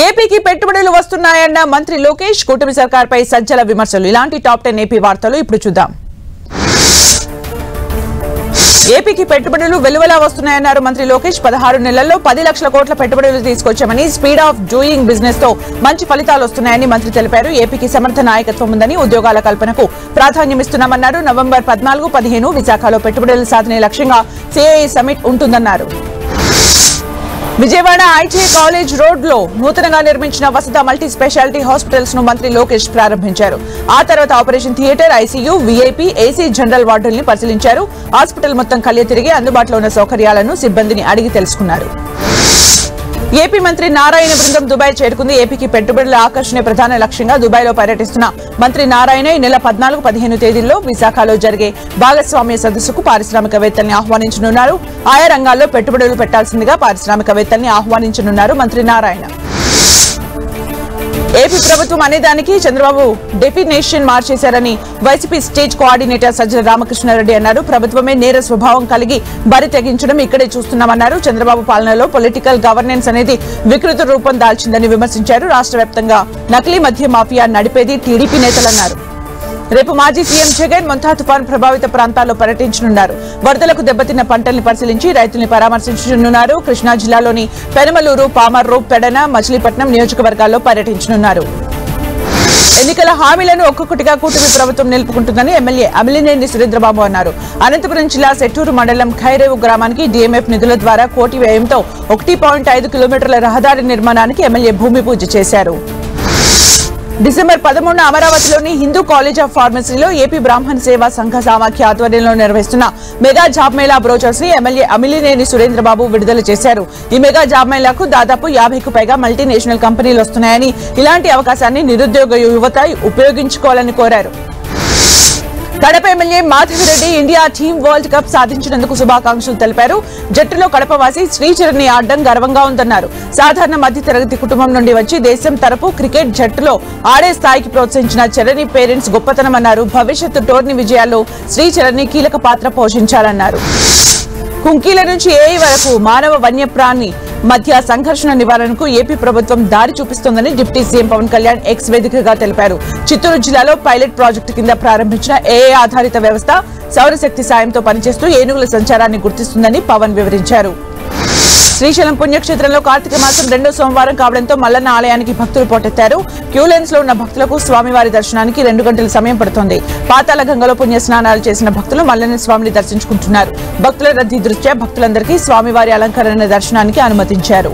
ఏపీకి పెట్టుబడులు వస్తున్నాయన్న మంత్రి లోకేష్ కూటమి సర్కార్పై సజ్జల విమర్శలు. ఇలాంటి టాప్ 10 ఏపీ వార్తలు ఇప్పుడు చూద్దాం. ఏపీకి పెట్టుబడులు వెలువలా వస్తున్నాయన్నారు మంత్రి లోకేష్. 16 నెలల్లో 10 లక్షల కోట్ల పెట్టుబడులు తీసుకొచ్చామని, స్పీడ్ ఆఫ్ డూయింగ్ బిజినెస్ తో మంచి ఫలితాలు వస్తున్నాయని మంత్రి తెలిపారు. ఏపీకి సమర్థ నాయకత్వం ఉందని, ఉద్యోగాల కల్పనకు ప్రాధాన్యమిస్తున్నామన్నారు. నవంబర్ 14, 15 విశాఖలో పెట్టుబడుల సాధనే లక్ష్యంగా సిఐఐ సమిట్ ఉంటుందన్నారు. విజయవాడ ఐటీఐ కాలేజ్ రోడ్ లో నూతనంగా నిర్మించిన వసత మల్టీ స్పెషాలిటీ హాస్పిటల్స్ ను మంత్రి లోకేష్ ప్రారంభించారు. ఆ తర్వాత operation theatre, ICU, VIP, AC general వార్డుల్ని పరిశీలించారు. హాస్పిటల్ మొత్తం కళ్య తిరిగి అందుబాటులో ఉన్న సౌకర్యాలను సిబ్బందిని అడిగి తెలుసుకున్నారు. ఏపీ మంత్రి నారాయణ బృందం దుబాయ్ చేరుకుంది. ఏపీకి పెట్టుబడుల ఆకర్షణ ప్రధాన లక్ష్యంగా దుబాయ్ లో పర్యటిస్తున్న మంత్రి నారాయణ ఈ నెల 14, 15 తేదీల్లో విశాఖలో జరిగే భాగస్వామ్య సదస్సుకు పారిశ్రామికవేత్తల్ని ఆహ్వానించనున్నారు. ఆయా రంగాల్లో పెట్టుబడులు పెట్టాల్సిందిగా పారిశ్రామికవేత్తల్ని ఆహ్వానించనున్నారు మంత్రి నారాయణ. ఏపీ ప్రభుత్వం అనేదానికి చంద్రబాబు డెఫినేషన్ మార్చేశారని వైసీపీ స్టేట్ కోఆర్డినేటర్ సజ్జల రామకృష్ణారెడ్డి అన్నారు. ప్రభుత్వమే నేర స్వభావం కలిగి బరి తెగించడం ఇక్కడే చూస్తున్నామన్నారు. చంద్రబాబు పాలనలో పొలిటికల్ గవర్నెన్స్ అనేది వికృత రూపం దాల్చిందని విమర్శించారు. రాష్ట్ర వ్యాప్తంగా నకిలీ మద్య మాఫియా నడిపేది టీడీపీ నేతలన్నారు. రేపు మాజీ సీఎం జగన్ మొంతా తుఫాను ప్రభావిత ప్రాంతాల్లో పర్యటించనున్నారు. వరదలకు దెబ్బతిన్న పంటల్ని పరిశీలించి రైతుల్ని పరామర్శించనున్నారు. కృష్ణా జిల్లాలోని పెనమలూరు, పామర్రు, పెడన, మచిలీపట్నం నియోజకవర్గాల్లో పర్యటించనున్నారు. ఎన్నికల హామీలను ఒక్కొక్కటిగా కూటమి ప్రభుత్వం నిలుపుకుంటుందని ఎమ్మెల్యే అమిలినేని సురేంద్రబాబు అన్నారు. అనంతపురం జిల్లా సెట్టూరు మండలం ఖైరేవు గ్రామానికి డీఎంఎఫ్ నిధుల ద్వారా కోటి వ్యయంతో 1.5 కిలోమీటర్ల రహదారి నిర్మాణానికి ఎమ్మెల్యే భూమి పూజ చేశారు. డిసెంబర్ 13 అమరావతిలోని హిందూ కాలేజ్ ఆఫ్ ఫార్మసీలో ఏపీ బ్రాహ్మణ సేవా సంఘ సమాఖ్య ఆధ్వర్యంలో నిర్వహిస్తున్న మెగా జాబ్ మేళా బ్రోచర్స్ ని ఎమ్మెల్యే అమిలినేని సురేంద్రబాబు విడుదల చేశారు. ఈ మెగా జాబ్ మేళాకు దాదాపు 50కు పైగా మల్టీనేషనల్ కంపెనీలు వస్తున్నాయని, ఇలాంటి అవకాశాన్ని నిరుద్యోగ యువత ఉపయోగించుకోవాలని కోరారు. Kadapa MLA Madhavi Reddy India team world cup సాధించినందుకు శుభాకాంక్షలు తెలిపారు. జట్టులో కడపవాసి శ్రీచరణ్ని ఆడడం గర్వంగా ఉందన్నారు. సాధారణ మధ్యతరగతి కుటుంబం నుండి వచ్చి దేశం తరపు క్రికెట్ జట్టులో ఆడే స్థాయికి ప్రోత్సహించిన చరణి పేరెంట్స్ గొప్పతనమన్నారు. భవిష్యత్తు టోర్నీ విజయాల్లో శ్రీచరణ్ని కీలక పాత్ర పోషించాలన్నారు. కుంకీల నుంచి ఏఐ వరకు మానవ వన్యప్రాణి మధ్య సంఘర్షణ నివారణకు ఏపీ ప్రభుత్వం దారి చూపిస్తోందని deputy CM Pawan Kalyan X వేదికగా తెలిపారు. చిత్తూరు జిల్లాలో పైలట్ ప్రాజెక్టు కింద ప్రారంభించిన ఏఐ ఆధారిత వ్యవస్థ సౌరశక్తి సాయంతో పనిచేస్తూ ఏనుగుల సంచారాన్ని గుర్తిస్తుందని పవన్ వివరించారు. శ్రీశైలం పుణ్యక్షేత్రంలో కార్తీక మాసం 2వ సోమవారం కావడంతో మల్లన్న ఆలయానికి భక్తులు పోటెత్తారు. క్యూ లైన్స్ లో ఉన్న భక్తులకు స్వామివారి దర్శనానికి 2 గంటల సమయం పడుతోంది. పాతాళ గంగలో పుణ్య స్నానాలు చేసిన భక్తులు మల్లన్న స్వామిని దర్శించుకుంటున్నారు. భక్తుల రద్దీ దృష్ట్యా భక్తులందరికీ స్వామివారి అలంకరణ దర్శనానికి అనుమతించారు.